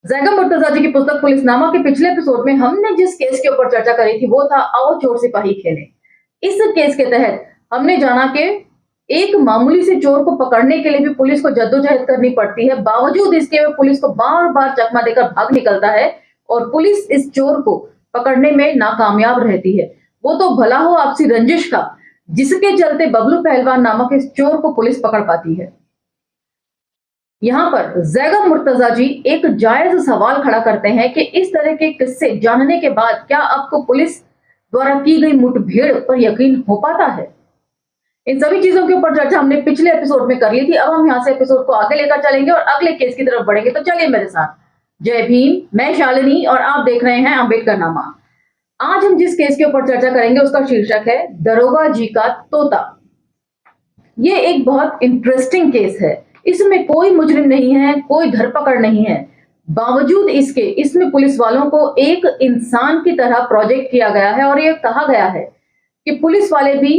जैगम मुर्तजा जी की पुस्तक पुलिसनामा के पिछले एपिसोड में हमने जिस केस के ऊपर चर्चा करी थी वो था आओ चोर सिपाही खेलें। इस केस के तहत हमने जाना कि एक मामूली से चोर को पकड़ने के लिए भी पुलिस को जद्दोजहद करनी पड़ती है। बावजूद इसके वे पुलिस को बार बार चकमा देकर भाग निकलता है और पुलिस इस चोर को पकड़ने में नाकामयाब रहती है। वो तो भला हो आपसी रंजिश का, जिसके चलते बबलू पहलवान नामक इस चोर को पुलिस पकड़ पाती है। यहाँ पर जैगम मुर्तजा जी एक जायज सवाल खड़ा करते हैं कि इस तरह के किस्से जानने के बाद क्या आपको पुलिस द्वारा की गई मुठभेड़ पर यकीन हो पाता है? इन सभी चीजों के ऊपर चर्चा हमने पिछले एपिसोड में कर ली थी। अब हम यहाँ से एपिसोड को आगे लेकर चलेंगे और अगले केस की तरफ बढ़ेंगे। तो चलिए मेरे साथ। जय भीम, मैं शालिनी और आप देख रहे हैं अंबेडकर नामा। आज हम जिस केस के ऊपर चर्चा करेंगे उसका शीर्षक है दरोगा जी का तोता। ये एक बहुत इंटरेस्टिंग केस है। इसमें कोई मुजरिम नहीं है, कोई धरपकड़ नहीं है। बावजूद इसके इसमें पुलिस वालों को एक इंसान की तरह प्रोजेक्ट किया गया है और ये कहा गया है कि पुलिस वाले भी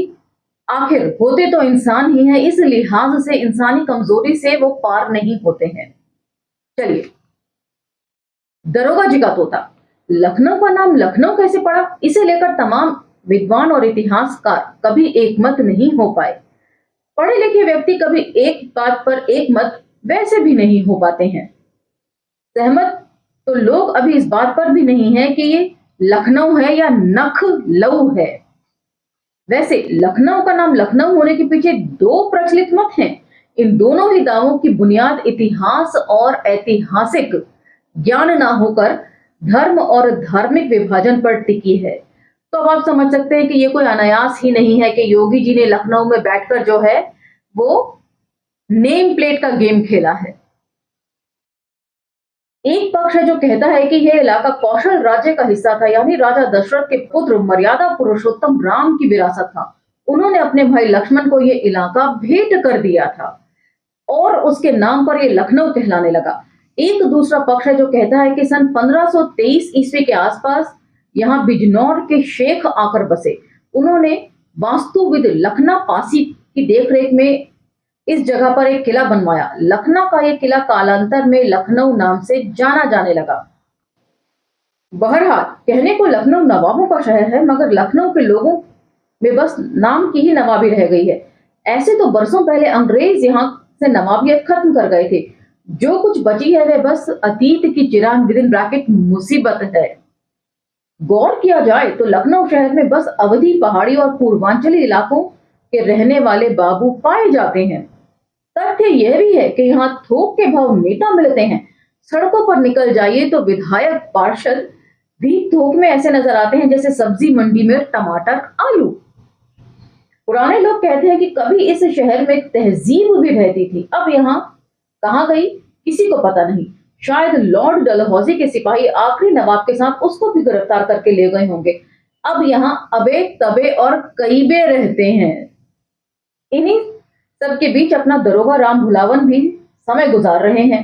आखिर होते तो इंसान ही है, इस लिहाज से इंसानी कमजोरी से वो पार नहीं होते हैं। चलिए, दरोगा जी का तोता। लखनऊ का नाम लखनऊ कैसे पड़ा, इसे लेकर तमाम विद्वान और इतिहासकार कभी एक मत नहीं हो पाए। पढ़े लिखे व्यक्ति कभी एक बात पर एक मत वैसे भी नहीं हो पाते हैं। सहमत तो लोग अभी इस बात पर भी नहीं है कि ये लखनऊ है या नखलऊ है। वैसे लखनऊ का नाम लखनऊ होने के पीछे दो प्रचलित मत हैं। इन दोनों ही दावों की बुनियाद इतिहास और ऐतिहासिक ज्ञान ना होकर धर्म और धार्मिक विभाजन पर टिकी है। तो अब आप समझ सकते हैं कि ये कोई अनायास ही नहीं है कि योगी जी ने लखनऊ में बैठकर जो है वो नेम प्लेट का गेम खेला है। एक पक्ष है जो कहता है कि यह इलाका कौशल राज्य का हिस्सा था, यानी राजा दशरथ के पुत्र मर्यादा पुरुषोत्तम राम की विरासत था। उन्होंने अपने भाई लक्ष्मण को यह इलाका भेंट कर दिया था और उसके नाम पर यह लखनऊ कहलाने लगा। एक दूसरा पक्ष है जो कहता है कि सन 1523 ईस्वी के आसपास यहाँ बिजनौर के शेख आकर बसे। उन्होंने वास्तुविद लखना पासी की देखरेख में इस जगह पर एक किला बनवाया। लखना का यह किला कालांतर में लखनऊ नाम से जाना जाने लगा। बहरहाल कहने को लखनऊ नवाबों का शहर है, मगर लखनऊ के लोगों में बस नाम की ही नवाबी रह गई है। ऐसे तो बरसों पहले अंग्रेज यहाँ से नवाबियत खत्म कर गए थे। जो कुछ बची है वह बस अतीत की चिरान विद इन ब्रैकेट मुसीबत है। गौर किया जाए तो लखनऊ शहर में बस अवधी पहाड़ी और पूर्वांचली इलाकों के रहने वाले बाबू पाए जाते हैं। तथ्य यह भी है कि यहाँ थोक के भाव नेता मिलते हैं। सड़कों पर निकल जाइए तो विधायक पार्षद भी थोक में ऐसे नजर आते हैं जैसे सब्जी मंडी में टमाटर आलू। पुराने लोग कहते हैं कि कभी इस शहर में तहजीब भी रहती थी। अब यहाँ कहाँ गई किसी को पता नहीं। शायद लॉर्ड डलहौजी के सिपाही आखिरी नवाब के साथ उसको भी गिरफ्तार करके ले गए होंगे। अब यहाँ अबे तबे और कईबे रहते हैं। इन्हीं सबके बीच अपना दरोगा राम भुलावन भी समय गुजार रहे हैं।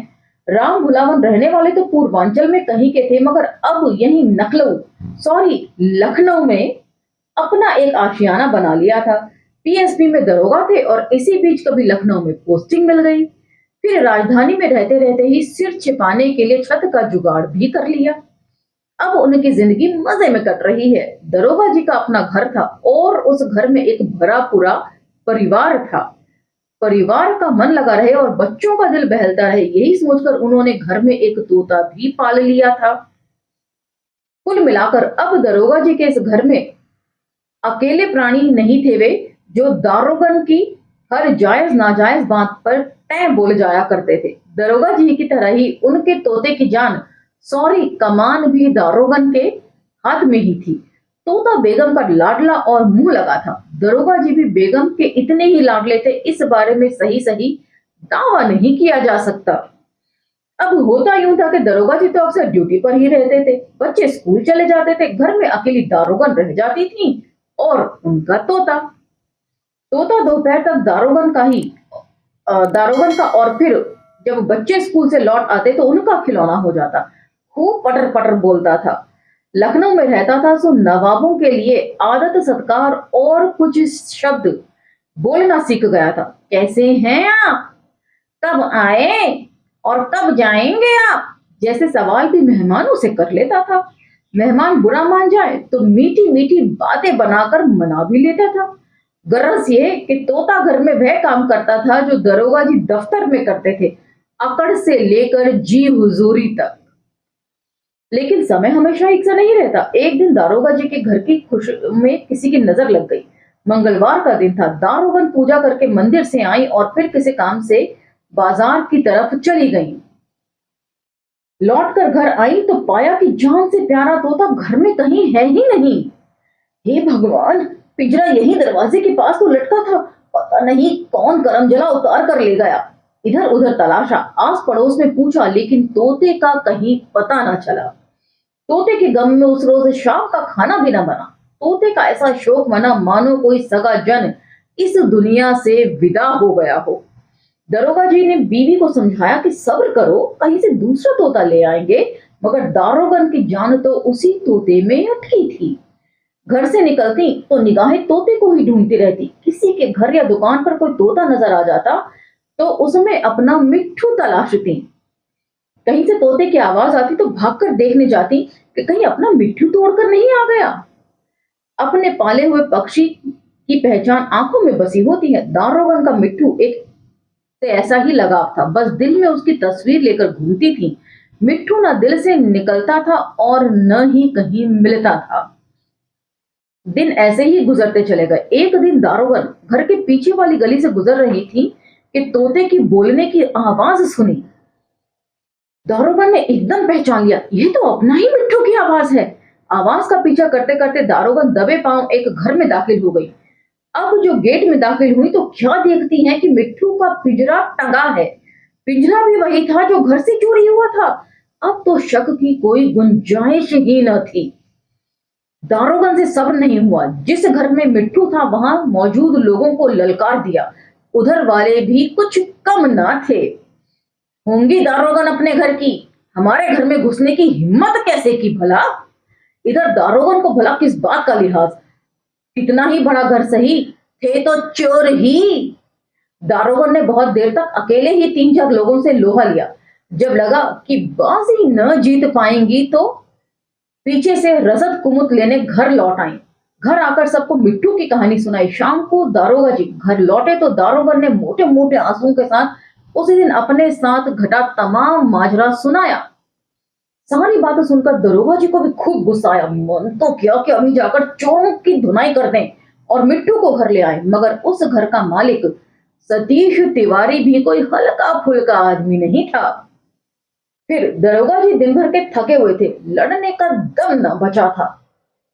राम भुलावन रहने वाले तो पूर्वांचल में कहीं के थे, मगर अब यही लखनऊ में अपना एक आशियाना बना लिया था। पीएसपी में दरोगा थे और इसी बीच कभी लखनऊ में पोस्टिंग मिल गई। फिर राजधानी में रहते रहते ही सिर छिपाने के लिए छत का जुगाड़ भी कर लिया। अब उनकी जिंदगी मजे में कट रही है। दरोगा जी का अपना घर था और उस घर में एक भरा पूरा परिवार था। परिवार का मन लगा रहे और बच्चों का दिल बहलता रहे, यही सोचकर उन्होंने घर में एक तोता भी पाल लिया था। कुल मिलाकर अब दरोगा जी के इस घर में अकेले प्राणी नहीं थे वे, जो दारोगन की हर जायज नाजायज बात पर तय बोल जाया करते थे। दरोगा जी की तरह ही उनके तोते की जान कमान भी दारोगन के हाथ में ही थी। तोता बेगम का लाडला और मुंह लगा था। दरोगा जी भी बेगम के इतने ही लाडले थे, इस बारे में सही सही दावा नहीं किया जा सकता। अब होता यूं था कि दरोगा जी तो अक्सर ड्यूटी पर ही रहते थे, बच्चे स्कूल चले जाते थे, घर में अकेली दारोगन रह जाती थी और उनका तोता दोपहर तक दारोगन का और फिर जब बच्चे स्कूल से लौट आते तो उनका खिलौना हो जाता। खूब पटर पटर बोलता था। लखनऊ में रहता था सो नवाबों के लिए आदत सत्कार और कुछ शब्द बोलना सीख गया था। कैसे हैं आप, कब आए और कब जाएंगे आप, जैसे सवाल भी मेहमानों से कर लेता था। मेहमान बुरा मान जाए तो मीठी मीठी बातें बनाकर मना भी लेता था। गरज ये कि तोता घर में वह काम करता था जो दरोगा जी दफ्तर में करते थे, अकड़ से लेकर जी हुजूरी तक। लेकिन समय हमेशा एक सा नहीं रहता। एक दिन दारोगा जी के घर की खुश में किसी की नजर लग गई। मंगलवार का दिन था। दारोगन पूजा करके मंदिर से आई और फिर किसी काम से बाजार की तरफ चली गई। लौटकर घर आई तो पाया कि जान से प्यारा तोता घर में कहीं है ही नहीं। हे भगवान, पिंजरा यही दरवाजे के पास तो लटका था, पता नहीं कौन करम जला उतार कर ले गया। इधर उधर तलाशा, आस पड़ोस में पूछा, लेकिन तोते का कहीं पता न चला। तोते के गम में उस रोज शाम का खाना भी न बना। तोते का ऐसा शोक मना मानो कोई सगा जन इस दुनिया से विदा हो गया हो। दरोगा जी ने बीवी को समझाया कि सब्र करो, कहीं से दूसरा तोता ले आएंगे, मगर दारोगन की जान तो उसी तोते में अटकी थी। घर से निकलती तो निगाहें तोते को ही ढूंढती रहती। किसी के घर या दुकान पर कोई तोता नजर आ जाता तो उसमें अपना मिट्ठू तलाशती। कहीं से तोते की आवाज आती तो भागकर देखने जाती कि कहीं अपना मिट्ठू तोड़कर नहीं आ गया। अपने पाले हुए पक्षी की पहचान आंखों में बसी होती है। दारोगन का मिट्ठू एक से ऐसा ही लगाव था। बस दिल में उसकी तस्वीर लेकर घूमती थी। मिट्ठू न दिल से निकलता था और न ही कहीं मिलता था। दिन ऐसे ही गुजरते चले गए। एक दिन दारोगन घर के पीछे वाली गली से गुजर रही थी कि तोते की बोलने की आवाज सुनी। दारोगन ने एकदम पहचान लिया, यह तो अपना ही मिट्ठू की आवाज है। आवाज का पीछा करते करते दारोगन दबे पांव एक घर में दाखिल हो गई। अब जो गेट में दाखिल हुई तो क्या देखती हैं कि मिट्ठू का पिंजरा टंगा है। पिंजरा भी वही था जो घर से चोरी हुआ था। अब तो शक की कोई गुंजाइश ही न थी। दारोगन से सब्र नहीं हुआ। जिस घर में मिट्ठू था वहां मौजूद लोगों को ललकार दिया। उधर वाले भी कुछ कम ना थे। होंगी दारोगन अपने घर की, हमारे घर में घुसने की हिम्मत कैसे की भला। इधर दारोगन को भला किस बात का लिहाज, कितना ही बड़ा घर सही, थे तो चोर ही। दारोगन ने बहुत देर तक अकेले ही 3-4 लोगों से लोहा लिया। जब लगा कि बाजी न जीत पाएंगी तो पीछे से रसद कुमुत लेने घर लौट आई। घर आकर सबको मिट्टू की कहानी सुनाई। शाम को दारोगा जी घर लौटे तो दारोगन ने मोटे मोटे आंसुओं के साथ उसी दिन अपने साथ घटा तमाम माजरा सुनाया। सारी बातें सुनकर दरोगा जी को भी खूब गुस्सा आया। मन तो क्या कि अभी जाकर चोरों की धुनाई कर दें और मिट्टू को घर ले आए, मगर उस घर का मालिक सतीश तिवारी भी कोई हल्का फुल्का आदमी नहीं था। फिर दरोगा जी दिन भर के थके हुए थे, लड़ने का दम न बचा था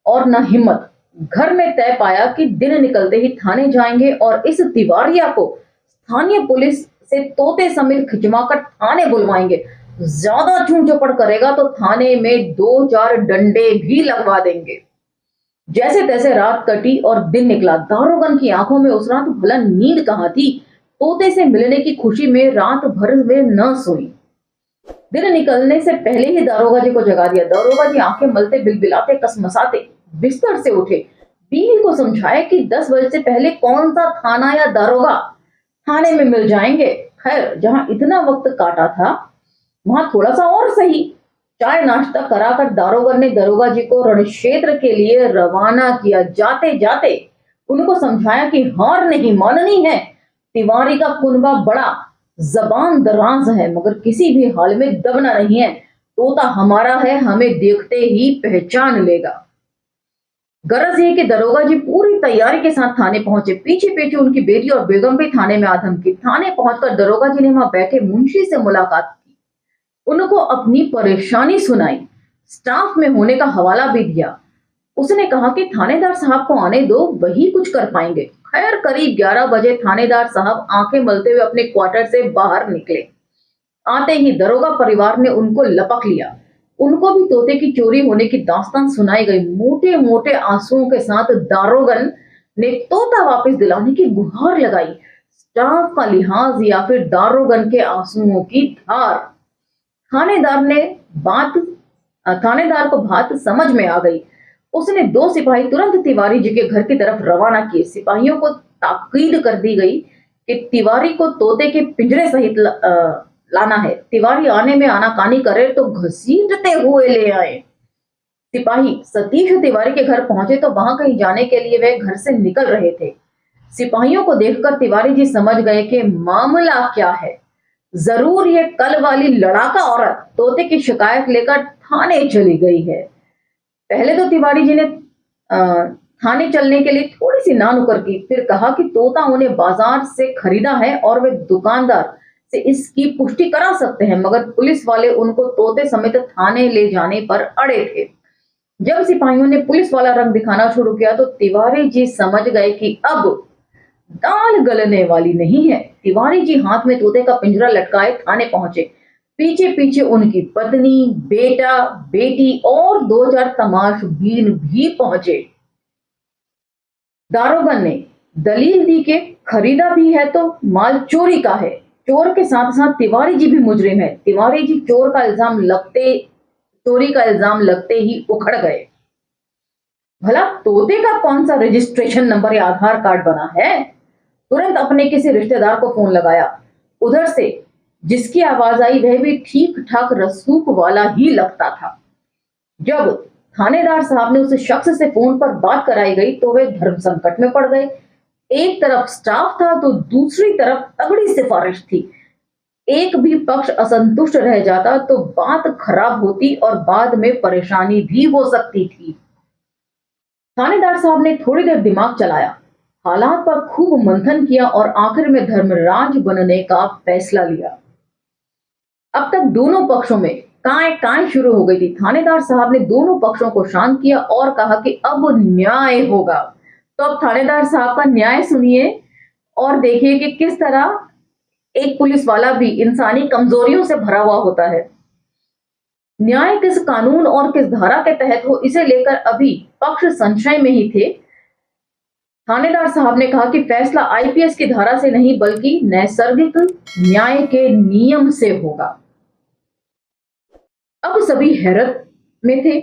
और न हिम्मत। घर में तय पाया कि दिन निकलते ही थाने जाएंगे और इस तिवारिया को स्थानीय पुलिस से तोते समेत खिंचवाकर थाने बुलवाएंगे। ज्यादा चूं चपड़ करेगा तो थाने में 2-4 डंडे भी लगवा देंगे। जैसे तैसे रात कटी और दिन निकला। दारोगन की आंखों में उस रात भला नींद कहां थी। तोते से मिलने की खुशी में रात भर वे न सोई। दिन निकलने से पहले ही दारोगा जी को जगा दिया। दारोगा जी आंखें मलते बिलबिलाते कसमसाते बिस्तर से उठे। बीवी को समझाया कि 10 बजे से पहले कौन सा थाना या दारोगा, थाने में मिल जाएंगे। खैर, जहां इतना वक्त काटा था वहां थोड़ा सा और सही। चाय नाश्ता कराकर दारोगा ने दरोगा जी को रणक्षेत्र के लिए रवाना किया। जाते जाते उनको समझाया कि हार नहीं माननी है। तिवारी का कुनबा बड़ा जबान दराज है, मगर किसी भी हाल में दबना नहीं है। तोता हमारा है, हमें देखते ही पहचान लेगा। गरज ये कि दरोगा जी पूरी तैयारी के साथ थाने पहुंचे। पीछे पीछे उनकी बेटी और बेगम भी थाने में आधम की। थाने पहुंचकर दरोगा जी ने वहां बैठे मुंशी से मुलाकात की, उनको अपनी परेशानी सुनाई, स्टाफ में होने का हवाला भी दिया। उसने कहा कि थानेदार साहब को आने दो, वही कुछ कर पाएंगे। खैर, करीब 11 बजे थानेदार साहब आंखें मलते हुए अपने क्वार्टर से बाहर निकले। आते ही दरोगा परिवार ने उनको लपक लिया। उनको भी तोते की चोरी होने की दास्तान सुनाई गई। मोटे मोटे आंसुओं के साथ दारोगन ने तोता वापस दिलाने की गुहार लगाई। स्टाफ का लिहाज या फिर दारोगन के आंसुओं की धार। थानेदार को बात समझ में आ गई। उसने 2 सिपाही तुरंत तिवारी जी के घर की तरफ रवाना किए। सिपाहियों को ताकीद कर दी गई कि तिवारी को तोते के पिंजरे सहित लाना है। तिवारी आने में आनाकानी करे तो घसीटते हुए ले आए। सिपाही सतीश तिवारी के घर पहुंचे तो वहां कहीं जाने के लिए वे घर से निकल रहे थे। सिपाहियों को देखकर तिवारी जी समझ गए कि मामला क्या है। जरूर ये कल वाली लड़ाका औरत तोते की शिकायत लेकर थाने चली गई है। पहले तो तिवारी जी ने थाने चलने के लिए थोड़ी सी नानुकर की, फिर कहा कि तोता उन्हें बाजार से खरीदा है और वे दुकानदार से इसकी पुष्टि करा सकते हैं, मगर पुलिस वाले उनको तोते समेत थाने ले जाने पर अड़े थे। जब सिपाहियों ने पुलिस वाला रंग दिखाना शुरू किया तो तिवारी जी समझ गए कि अब दाल गलने वाली नहीं है। तिवारी जी हाथ में तोते का पिंजरा लटकाए थाने पहुंचे। पीछे पीछे उनकी पत्नी, बेटा, बेटी और 2-4 तमाशबीन भी पहुंचे। दारोगन ने दलील दी कि खरीदा भी है तो माल चोरी का है। चोर के साथ साथ तिवारी जी भी मुजरिम है। तिवारी जी चोरी का इल्जाम लगते ही उखड़ गए। भला तोते का कौन सा रजिस्ट्रेशन नंबर या आधार कार्ड बना है? तुरंत अपने किसी रिश्तेदार को फोन लगाया। उधर से जिसकी आवाज आई वह भी ठीक ठाक रसूख वाला ही लगता था। जब थानेदार साहब ने उस शख्स से फोन पर बात कराई गई तो वे धर्म संकट में पड़ गए। एक तरफ स्टाफ था तो दूसरी तरफ तगड़ी सिफारिश थी। एक भी पक्ष असंतुष्ट रह जाता तो बात खराब होती और बाद में परेशानी भी हो सकती थी। थानेदार साहब ने थोड़ी देर दिमाग चलाया, हालात पर खूब मंथन किया और आखिर में धर्मराज बनने का फैसला लिया। अब तक दोनों पक्षों में काय शुरू हो गई थी। थानेदार साहब ने दोनों पक्षों को शांत किया और कहा कि अब न्याय होगा। तो अब थानेदार साहब का न्याय सुनिए और देखिए कि किस तरह एक पुलिस वाला भी इंसानी कमजोरियों से भरा हुआ होता है। न्याय किस कानून और किस धारा के तहत हो, इसे लेकर अभी पक्ष संशय में ही थे। थानेदार साहब ने कहा कि फैसला आईपीएस की धारा से नहीं बल्कि नैसर्गिक न्याय के नियम से होगा। अब सभी हैरत में थे।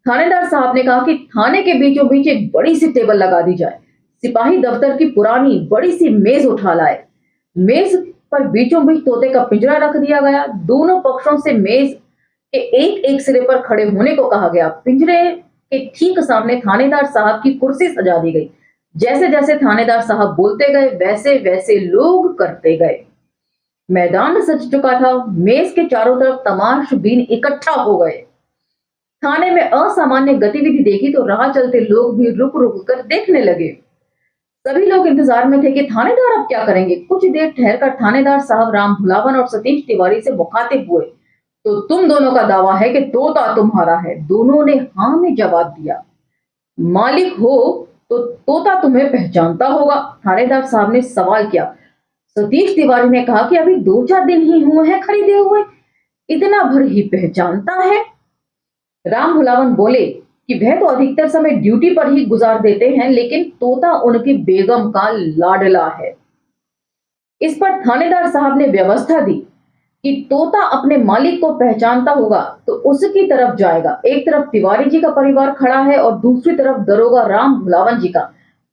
थानेदार साहब ने कहा कि थाने के बीचों बीच एक बड़ी सी टेबल लगा दी जाए। सिपाही दफ्तर की पुरानी बड़ी सी मेज उठा लाए। मेज पर बीचों बीच तोते का पिंजरा रख दिया गया। दोनों पक्षों से मेज के एक एक सिरे पर खड़े होने को कहा गया। पिंजरे के ठीक सामने थानेदार साहब की कुर्सी सजा दी गई। जैसे जैसे थानेदार साहब बोलते गए वैसे वैसे लोग करते गए। मैदान सज चुका था। मेज के चारों तरफ तमाशबीन इकट्ठा हो गए। थाने में असामान्य गतिविधि देखी तो राह चलते लोग भी रुक रुक कर देखने लगे। सभी लोग इंतजार में थे कि थानेदार अब क्या करेंगे। कुछ देर ठहरकर थानेदार साहब राम भुलावन और सतीश तिवारी से मुखातिब हुए। तो तुम दोनों का दावा है कि तोता तुम्हारा है? दोनों ने हाँ में जवाब दिया। मालिक हो तो तोता तुम्हें पहचानता होगा? थानेदार साहब ने सवाल किया। सतीश तिवारी ने कहा कि अभी 2-4 दिन ही हुए हैं खरीदे हुए, इतना भर ही पहचानता है। राम भुलावन बोले कि वह तो अधिकतर समय ड्यूटी पर ही गुजार देते हैं, लेकिन तोता उनकी बेगम का लाडला है। इस पर थानेदार साहब ने व्यवस्था दी कि तोता अपने मालिक को पहचानता होगा तो उसकी तरफ जाएगा। एक तरफ तिवारी जी का परिवार खड़ा है और दूसरी तरफ दरोगा राम भुलावन जी का।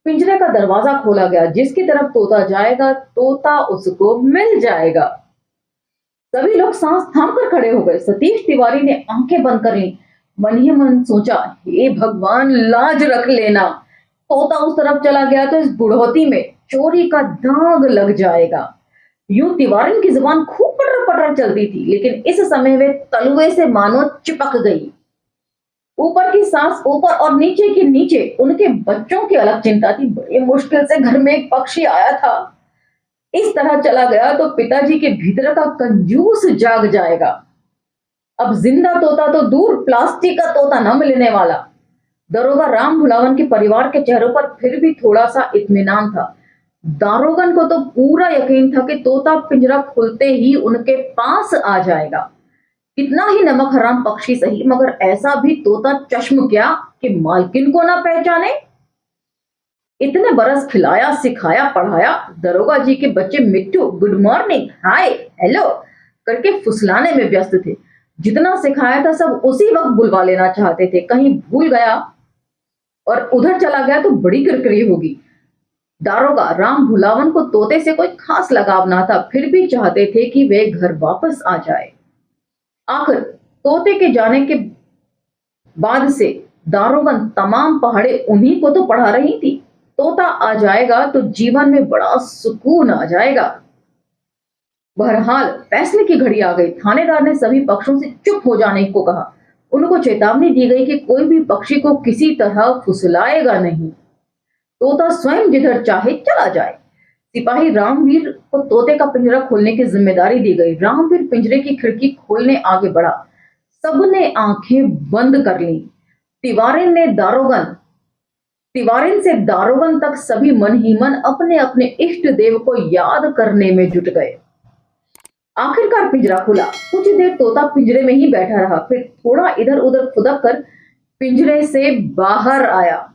पिंजरे का दरवाजा खोला गया। जिसकी तरफ तोता जाएगा तोता उसको मिल जाएगा। सभी लोग सांस थामकर खड़े हो गए। सतीश तिवारी ने आंखें बंद कर ली। मन ही मन सोचा, हे भगवान लाज रख लेना, तोता उस तरफ चला गया तो इस बुढ़ौती में चोरी का दाग लग जाएगा। यूं तिवारी की जुबान खूब पटर पटर चलती थी, लेकिन इस समय वे तलुए से मानो चिपक गई। ऊपर की सांस ऊपर और नीचे की नीचे। उनके बच्चों की अलग चिंता थी। बड़ी मुश्किल से घर में एक पक्षी आया था। इस तरह चला गया तो पिताजी के भीतर का कंजूस जाग जाएगा। अब जिंदा तोता तो दूर, प्लास्टिक का तोता न मिलने वाला। दरोगा राम भुलावन के परिवार के चेहरों पर फिर भी थोड़ा सा इत्मीनान था। दारोगन को तो पूरा यकीन था कि तोता पिंजरा खुलते ही उनके पास आ जाएगा। कितना ही नमक हराम पक्षी सही, मगर ऐसा भी तोता चश्म क्या कि मालकिन को ना पहचाने। इतने बरस खिलाया, सिखाया, पढ़ाया। दरोगा जी के बच्चे मिट्टू गुड मॉर्निंग, हाय, हेलो करके फुसलाने में व्यस्त थे। जितना सिखाया था सब उसी वक्त बुलवा लेना चाहते थे। कहीं भूल गया और उधर चला गया तो बड़ी किरकिरी होगी। दारोगा राम भुलावन को तोते से कोई खास लगाव ना था, फिर भी चाहते थे कि वे घर वापस आ जाए। आखिर तोते के जाने के बाद से दारोगन तमाम पहाड़े उन्हीं को तो पढ़ा रही थी। तोता आ जाएगा तो जीवन में बड़ा सुकून आ जाएगा। बहरहाल फैसले की घड़ी आ गई। थानेदार ने सभी पक्षों से चुप हो जाने को कहा। उनको चेतावनी दी गई कि कोई भी पक्षी को किसी तरह फुसलाएगा नहीं। तोता स्वयं जिधर चाहे चला जाए। सिपाही रामवीर को तोते का पिंजरा खोलने की जिम्मेदारी दी गई। रामवीर पिंजरे की खिड़की खोलने आगे बढ़ा। सबने आंखें बंद कर ली। तिवारिन से दारोगन तक सभी मन ही मन अपने अपने इष्ट देव को याद करने में जुट गए। आखिरकार पिंजरा खुला। कुछ देर तोता पिंजरे में ही बैठा रहा, फिर थोड़ा इधर उधर खुदक कर पिंजरे से बाहर आया।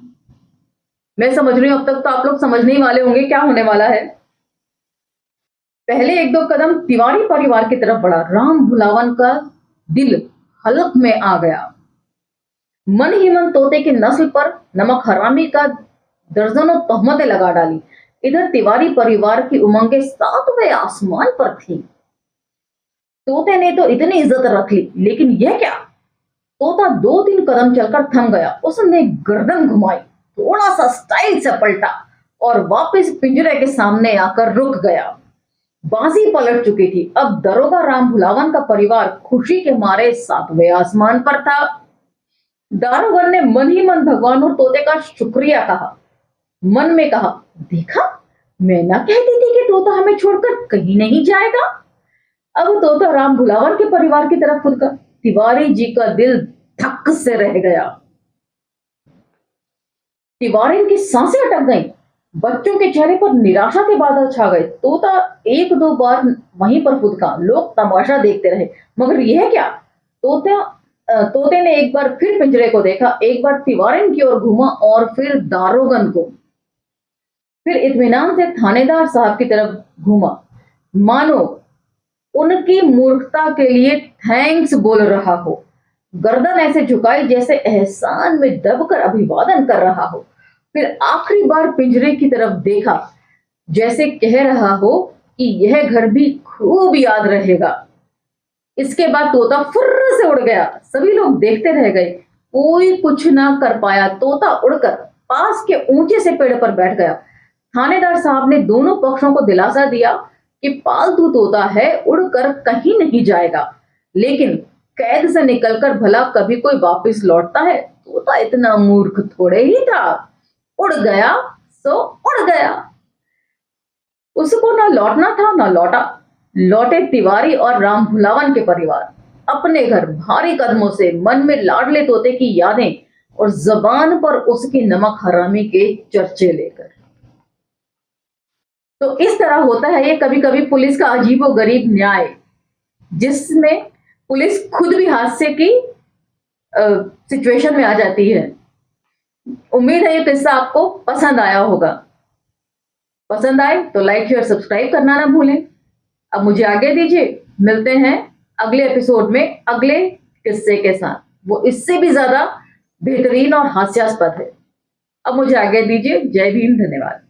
मैं समझ रही हूं अब तक तो आप लोग समझने ही वाले होंगे क्या होने वाला है। पहले एक दो कदम तिवारी परिवार की तरफ बढ़ा। राम भुलावन का दिल हलक में आ गया। मन ही मन तोते की नस्ल पर नमक हरामी का दर्जनों तहमतें लगा डाली। इधर तिवारी परिवार की उमंगें सातवें आसमान पर थी। तोते ने तो इतनी इज्जत रख ली, लेकिन यह क्या? तोता 2-3 कदम चलकर थम गया। उसने गर्दन घुमाई, थोड़ा सा स्टाइल से पलटा और वापस पिंजरे के सामने आकर रुक गया। बाजी पलट चुकी थी। अब दरोगा राम भुलावन का परिवार खुशी के मारे 7वें आसमान पर था। दारोगन ने मन ही मन भगवान और तोते का शुक्रिया कहा। मन में कहा, देखा, मैं ना कहती थी कि तोता हमें छोड़कर कहीं नहीं जाएगा। अब तोता राम भुलावन के परिवार की तरफ खुद का। तिवारी जी का दिल धक से रह गया। तिवारी की सांसें अटक गईं। बच्चों के चेहरे पर निराशा के बादल छा गए। तोता 1-2 बार वहीं पर फुदका। लोग तमाशा देखते रहे, मगर यह क्या? तोते ने एक बार फिर पिंजरे को देखा, एक बार तिवारी की ओर घूमा और फिर दारोगन को, फिर इत्मीनान से थानेदार साहब की तरफ घूमा, मानो उनकी मूर्खता के लिए थैंक्स बोल रहा हो। गर्दन ऐसे झुकाई जैसे एहसान में दबकर अभिवादन कर रहा हो। फिर आखिरी बार पिंजरे की तरफ देखा, जैसे कह रहा हो कि यह घर भी खूब याद रहेगा। इसके बाद तोता फुर्र से उड़ गया। सभी लोग देखते रह गए, कोई कुछ ना कर पाया। तोता उड़कर पास के ऊंचे से पेड़ पर बैठ गया। थानेदार साहब ने दोनों पक्षों को दिलासा दिया कि पालतू तोता है, उड़कर कहीं नहीं जाएगा, लेकिन कैद से निकलकर भला कभी कोई वापस लौटता है? तोता इतना मूर्ख थोड़े ही था। उड़ गया सो उड़ गया। उसको ना लौटना था ना लौटा। लौटे तिवारी और राम भुलावन के परिवार अपने घर भारी कदमों से, मन में लाडले तोते की यादें और जबान पर उसकी नमक हरामी के चर्चे लेकर। तो इस तरह होता है ये कभी कभी पुलिस का अजीबोगरीब न्याय, जिसमें पुलिस खुद भी हादसे की सिचुएशन में आ जाती है। उम्मीद है ये किस्सा आपको पसंद आया होगा। पसंद आए तो लाइक शेयर सब्सक्राइब करना ना भूलें। अब मुझे आगे दीजिए, मिलते हैं अगले एपिसोड में अगले किस्से के साथ। वो इससे भी ज्यादा बेहतरीन और हास्यास्पद है। अब मुझे आगे दीजिए। जय भीम, धन्यवाद।